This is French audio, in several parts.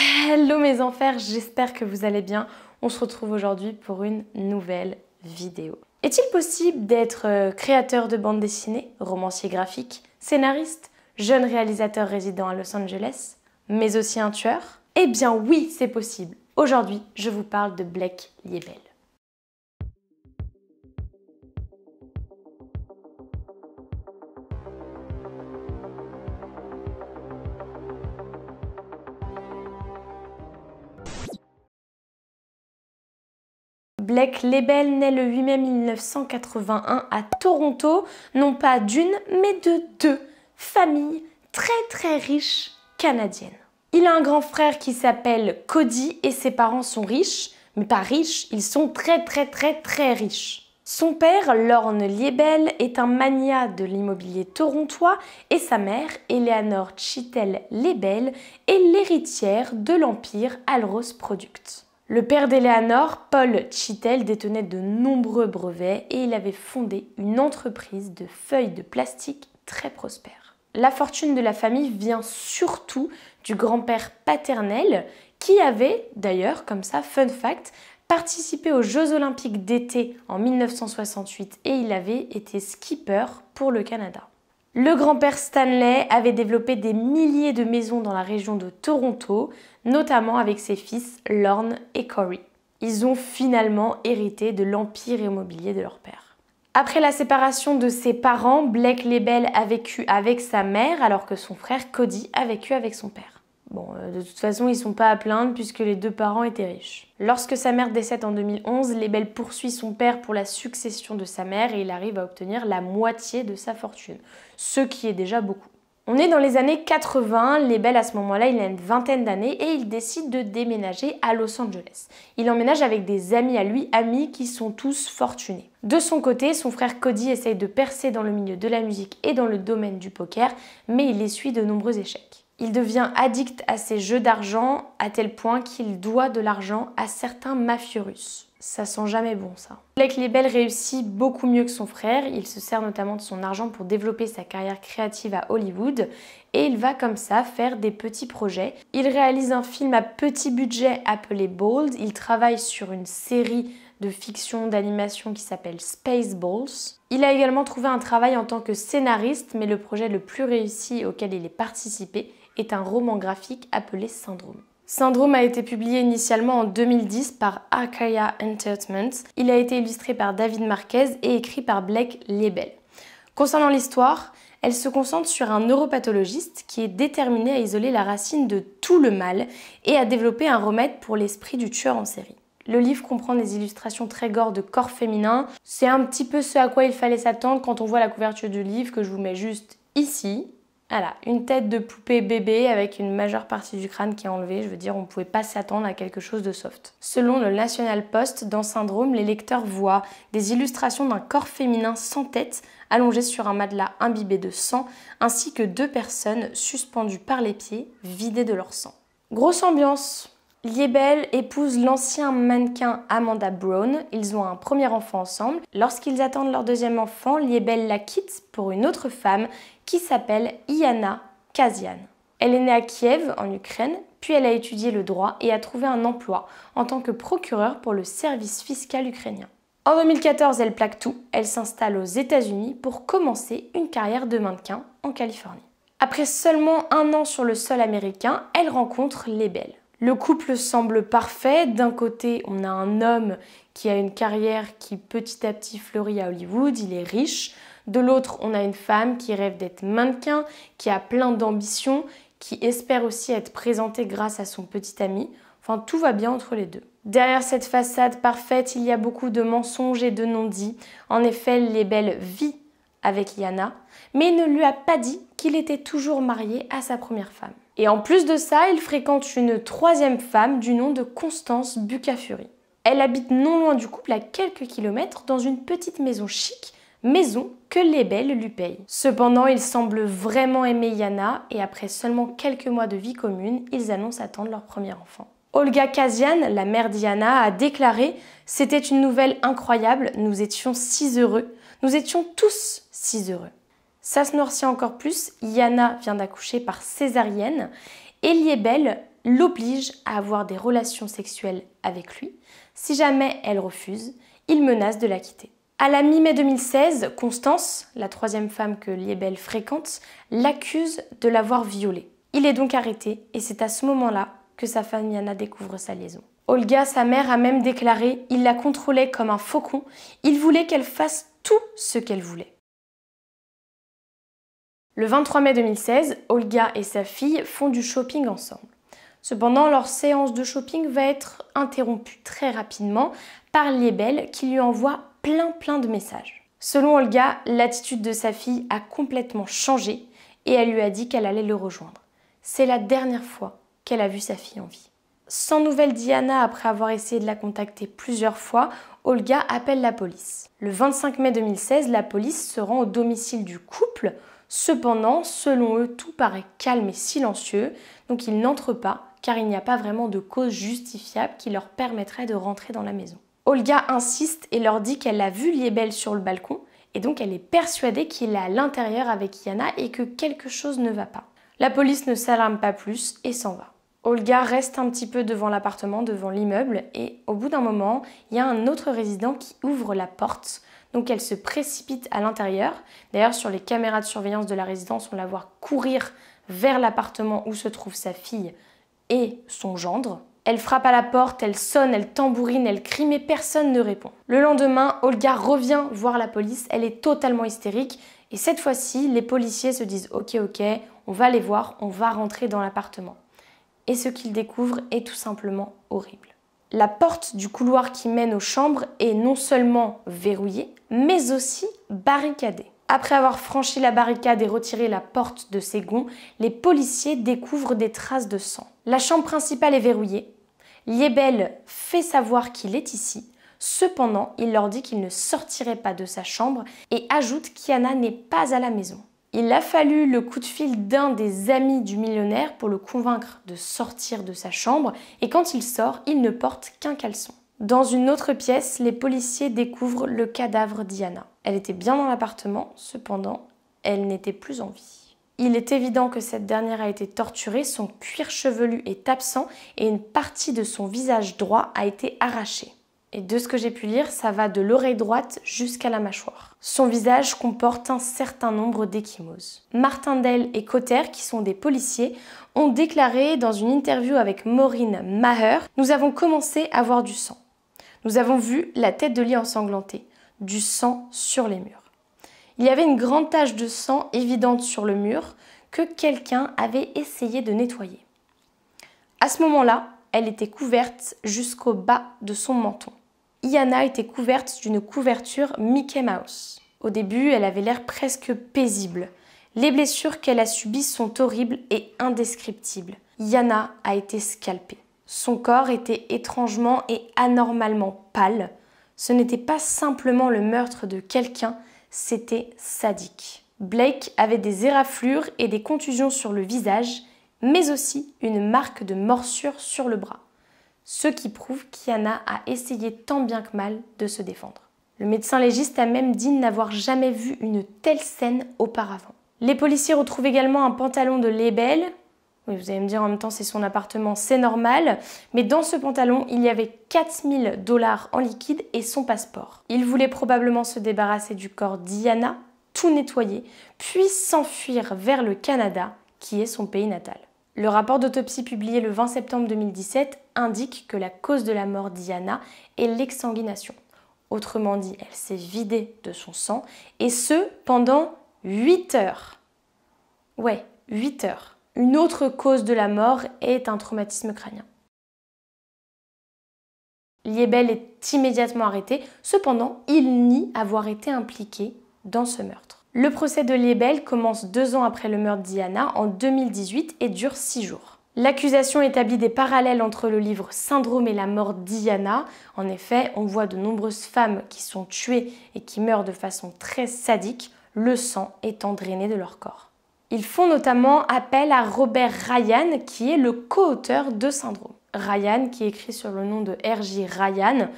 Hello mes enfers, j'espère que vous allez bien. On se retrouve aujourd'hui pour une nouvelle vidéo. Est-il possible d'être créateur de bande dessinée, romancier graphique, scénariste, jeune réalisateur résident à Los Angeles, mais aussi un tueur? Eh bien oui, c'est possible. Aujourd'hui, je vous parle de Blake Liebel. Blake Liebel naît le 8 mai 1981 à Toronto, non pas d'une, mais de deux familles très riches canadiennes. Il a un grand frère qui s'appelle Cody et ses parents sont riches, mais pas riches, ils sont très riches. Son père, Lorne Liebel, est un magnat de l'immobilier torontois et sa mère, Eleanor Chittell Liebel, est l'héritière de l'empire Alros Products. Le père d'Eleanor, Paul Chittell, détenait de nombreux brevets et il avait fondé une entreprise de feuilles de plastique très prospère. La fortune de la famille vient surtout du grand-père paternel qui avait, d'ailleurs, comme ça, fun fact, participé aux Jeux Olympiques d'été en 1968 et il avait été skipper pour le Canada. Le grand-père Stanley avait développé des milliers de maisons dans la région de Toronto, notamment avec ses fils Lorne et Corey. Ils ont finalement hérité de l'empire immobilier de leur père. Après la séparation de ses parents, Blake Liebel a vécu avec sa mère alors que son frère Cody a vécu avec son père. Bon, de toute façon, ils ne sont pas à plaindre puisque les deux parents étaient riches. Lorsque sa mère décède en 2011, Liebel poursuit son père pour la succession de sa mère et il arrive à obtenir la moitié de sa fortune, ce qui est déjà beaucoup. On est dans les années 80, Liebel à ce moment-là, il a une vingtaine d'années et il décide de déménager à Los Angeles. Il emménage avec des amis à lui, amis qui sont tous fortunés. De son côté, son frère Cody essaye de percer dans le milieu de la musique et dans le domaine du poker, mais il essuie de nombreux échecs. Il devient addict à ses jeux d'argent à tel point qu'il doit de l'argent à certains mafieux russes. Ça sent jamais bon ça. Blake Liebel réussit beaucoup mieux que son frère, il se sert notamment de son argent pour développer sa carrière créative à Hollywood et il va comme ça faire des petits projets. Il réalise un film à petit budget appelé Bold, il travaille sur une série de fiction d'animation qui s'appelle Spaceballs. Il a également trouvé un travail en tant que scénariste, mais le projet le plus réussi auquel il est participé est un roman graphique appelé Syndrome. Syndrome a été publié initialement en 2010 par Archaia Entertainment. Il a été illustré par David Marquez et écrit par Blake Liebel. Concernant l'histoire, elle se concentre sur un neuropathologiste qui est déterminé à isoler la racine de tout le mal et à développer un remède pour l'esprit du tueur en série. Le livre comprend des illustrations très gore de corps féminin. C'est un petit peu ce à quoi il fallait s'attendre quand on voit la couverture du livre que je vous mets juste ici. Voilà, une tête de poupée bébé avec une majeure partie du crâne qui est enlevée. Je veux dire, on ne pouvait pas s'attendre à quelque chose de soft. Selon le National Post, dans Syndrome, les lecteurs voient des illustrations d'un corps féminin sans tête allongé sur un matelas imbibé de sang, ainsi que deux personnes suspendues par les pieds, vidées de leur sang. Grosse ambiance. Liebel épouse l'ancien mannequin Amanda Brown. Ils ont un premier enfant ensemble. Lorsqu'ils attendent leur deuxième enfant, Liebel la quitte pour une autre femme qui s'appelle Iana Kazian. Elle est née à Kiev, en Ukraine, puis elle a étudié le droit et a trouvé un emploi en tant que procureure pour le service fiscal ukrainien. En 2014, elle plaque tout. Elle s'installe aux États-Unis pour commencer une carrière de mannequin en Californie. Après seulement un an sur le sol américain, elle rencontre Liebel. Le couple semble parfait. D'un côté, on a un homme qui a une carrière qui petit à petit fleurit à Hollywood, il est riche. De l'autre, on a une femme qui rêve d'être mannequin, qui a plein d'ambitions, qui espère aussi être présentée grâce à son petit ami. Enfin, tout va bien entre les deux. Derrière cette façade parfaite, il y a beaucoup de mensonges et de non-dits. En effet, Liebel vit avec Iana, mais il ne lui a pas dit qu'il était toujours marié à sa première femme. Et en plus de ça, il fréquente une troisième femme du nom de Constance Bucafuri. Elle habite non loin du couple à quelques kilomètres dans une petite maison chic, maison que Liebel lui paye. Cependant, il semble vraiment aimer Iana et après seulement quelques mois de vie commune, ils annoncent attendre leur premier enfant. Olga Kazian, la mère d'Iana, a déclaré « C'était une nouvelle incroyable, nous étions si heureux, nous étions tous si heureux ». Ça se noircit encore plus, Iana vient d'accoucher par césarienne et Liebel l'oblige à avoir des relations sexuelles avec lui. Si jamais elle refuse, il menace de la quitter. À la mi-mai 2016, Constance, la troisième femme que Liebel fréquente, l'accuse de l'avoir violée. Il est donc arrêté et c'est à ce moment-là que sa femme Jana découvre sa liaison. Olga, sa mère, a même déclaré « Il la contrôlait comme un faucon, il voulait qu'elle fasse tout ce qu'elle voulait ». Le 23 mai 2016, Olga et sa fille font du shopping ensemble. Cependant, leur séance de shopping va être interrompue très rapidement par Liebel qui lui envoie plein de messages. Selon Olga, l'attitude de sa fille a complètement changé et elle lui a dit qu'elle allait le rejoindre. C'est la dernière fois qu'elle a vu sa fille en vie. Sans nouvelles d'Jana après avoir essayé de la contacter plusieurs fois, Olga appelle la police. Le 25 mai 2016, la police se rend au domicile du couple. Cependant, selon eux, tout paraît calme et silencieux, donc ils n'entrent pas car il n'y a pas vraiment de cause justifiable qui leur permettrait de rentrer dans la maison. Olga insiste et leur dit qu'elle a vu Liebel sur le balcon et donc elle est persuadée qu'il est à l'intérieur avec Jana et que quelque chose ne va pas. La police ne s'alarme pas plus et s'en va. Olga reste un petit peu devant l'appartement, devant l'immeuble et au bout d'un moment, il y a un autre résident qui ouvre la porte. Donc elle se précipite à l'intérieur. D'ailleurs, sur les caméras de surveillance de la résidence, on la voit courir vers l'appartement où se trouve sa fille et son gendre. Elle frappe à la porte, elle sonne, elle tambourine, elle crie, mais personne ne répond. Le lendemain, Olga revient voir la police, elle est totalement hystérique. Et cette fois-ci, les policiers se disent « Ok, on va les voir, on va rentrer dans l'appartement ». Et ce qu'ils découvrent est tout simplement horrible. La porte du couloir qui mène aux chambres est non seulement verrouillée, mais aussi barricadée. Après avoir franchi la barricade et retiré la porte de ses gonds, les policiers découvrent des traces de sang. La chambre principale est verrouillée. Liebel fait savoir qu'il est ici. Cependant, il leur dit qu'il ne sortirait pas de sa chambre et ajoute qu'Jana n'est pas à la maison. Il a fallu le coup de fil d'un des amis du millionnaire pour le convaincre de sortir de sa chambre et quand il sort, il ne porte qu'un caleçon. Dans une autre pièce, les policiers découvrent le cadavre d'Jana. Elle était bien dans l'appartement, cependant, elle n'était plus en vie. Il est évident que cette dernière a été torturée, son cuir chevelu est absent et une partie de son visage droit a été arrachée. Et de ce que j'ai pu lire, ça va de l'oreille droite jusqu'à la mâchoire. Son visage comporte un certain nombre d'ecchymoses. Martindale et Cotter, qui sont des policiers, ont déclaré dans une interview avec Maureen Maher « Nous avons commencé à voir du sang. Nous avons vu la tête de lit ensanglantée, du sang sur les murs. Il y avait une grande tache de sang évidente sur le mur que quelqu'un avait essayé de nettoyer. À ce moment-là, elle était couverte jusqu'au bas de son menton. Jana était couverte d'une couverture Mickey Mouse. Au début, elle avait l'air presque paisible. Les blessures qu'elle a subies sont horribles et indescriptibles. Jana a été scalpée. Son corps était étrangement et anormalement pâle. Ce n'était pas simplement le meurtre de quelqu'un, c'était sadique. Blake avait des éraflures et des contusions sur le visage, mais aussi une marque de morsure sur le bras. Ce qui prouve qu'Jana a essayé tant bien que mal de se défendre. Le médecin légiste a même dit n'avoir jamais vu une telle scène auparavant. Les policiers retrouvent également un pantalon de Liebel. Oui, vous allez me dire en même temps c'est son appartement, c'est normal. Mais dans ce pantalon, il y avait 4 000 $ en liquide et son passeport. Il voulait probablement se débarrasser du corps d'Jana, tout nettoyer, puis s'enfuir vers le Canada, qui est son pays natal. Le rapport d'autopsie publié le 20 septembre 2017 indique que la cause de la mort d'Jana est l'exsanguination. Autrement dit, elle s'est vidée de son sang, et ce, pendant 8 heures. Ouais, 8 heures. Une autre cause de la mort est un traumatisme crânien. Liebel est immédiatement arrêté, cependant, il nie avoir été impliqué dans ce meurtre. Le procès de Liebel commence 2 ans après le meurtre d'Jana en 2018 et dure 6 jours. L'accusation établit des parallèles entre le livre Syndrome et la mort d'Jana. En effet, on voit de nombreuses femmes qui sont tuées et qui meurent de façon très sadique, le sang étant drainé de leur corps. Ils font notamment appel à Robert Ryan, qui est le co-auteur de Syndrome. Ryan, qui écrit sur le nom de R.J. Ryan,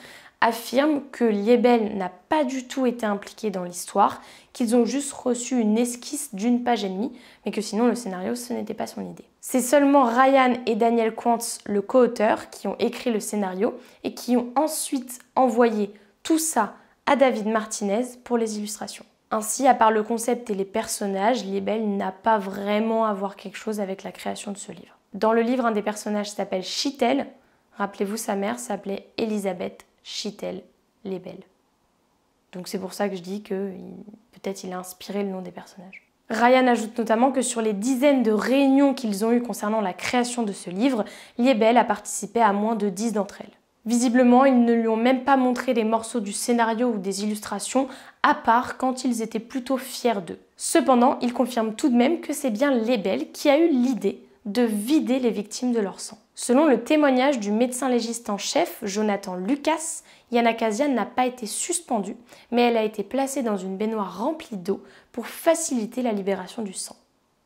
affirme que Liebel n'a pas du tout été impliqué dans l'histoire, qu'ils ont juste reçu une esquisse d'1 page et demie, mais que sinon le scénario ce n'était pas son idée. C'est seulement Ryan et Daniel Quantz, le co-auteur, qui ont écrit le scénario et qui ont ensuite envoyé tout ça à David Martinez pour les illustrations. Ainsi, à part le concept et les personnages, Libelle n'a pas vraiment à voir quelque chose avec la création de ce livre. Dans le livre, un des personnages s'appelle Chitel. Rappelez-vous, sa mère s'appelait Elisabeth Chitel Libelle. Donc c'est pour ça que je dis que peut-être il a inspiré le nom des personnages. Ryan ajoute notamment que sur les dizaines de réunions qu'ils ont eues concernant la création de ce livre, Libelle a participé à moins de 10 d'entre elles. Visiblement, ils ne lui ont même pas montré les morceaux du scénario ou des illustrations, à part quand ils étaient plutôt fiers d'eux. Cependant, il confirme tout de même que c'est bien Libelle qui a eu l'idée de vider les victimes de leur sang. Selon le témoignage du médecin légiste en chef, Jonathan Lucas, Yana Kazian n'a pas été suspendue, mais elle a été placée dans une baignoire remplie d'eau pour faciliter la libération du sang.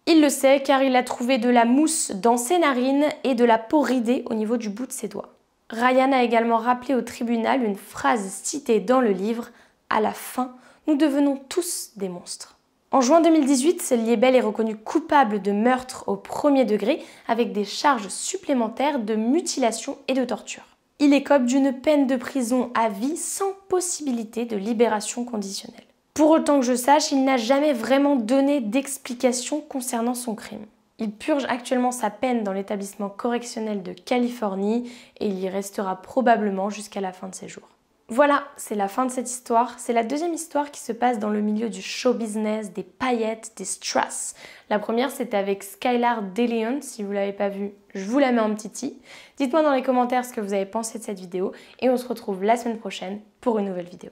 Il le sait car il a trouvé de la mousse dans ses narines et de la peau ridée au niveau du bout de ses doigts. Ryan a également rappelé au tribunal une phrase citée dans le livre « À la fin, nous devenons tous des monstres ». En juin 2018, Libelle est reconnu coupable de meurtre au premier degré avec des charges supplémentaires de mutilation et de torture. Il écope d'une peine de prison à vie sans possibilité de libération conditionnelle. Pour autant que je sache, il n'a jamais vraiment donné d'explication concernant son crime. Il purge actuellement sa peine dans l'établissement correctionnel de Californie et il y restera probablement jusqu'à la fin de ses jours. Voilà, c'est la fin de cette histoire. C'est la deuxième histoire qui se passe dans le milieu du show business, des paillettes, des strass. La première, c'était avec Skylar DeLeon. Si vous ne l'avez pas vue, je vous la mets en petit i. Dites-moi dans les commentaires ce que vous avez pensé de cette vidéo et on se retrouve la semaine prochaine pour une nouvelle vidéo.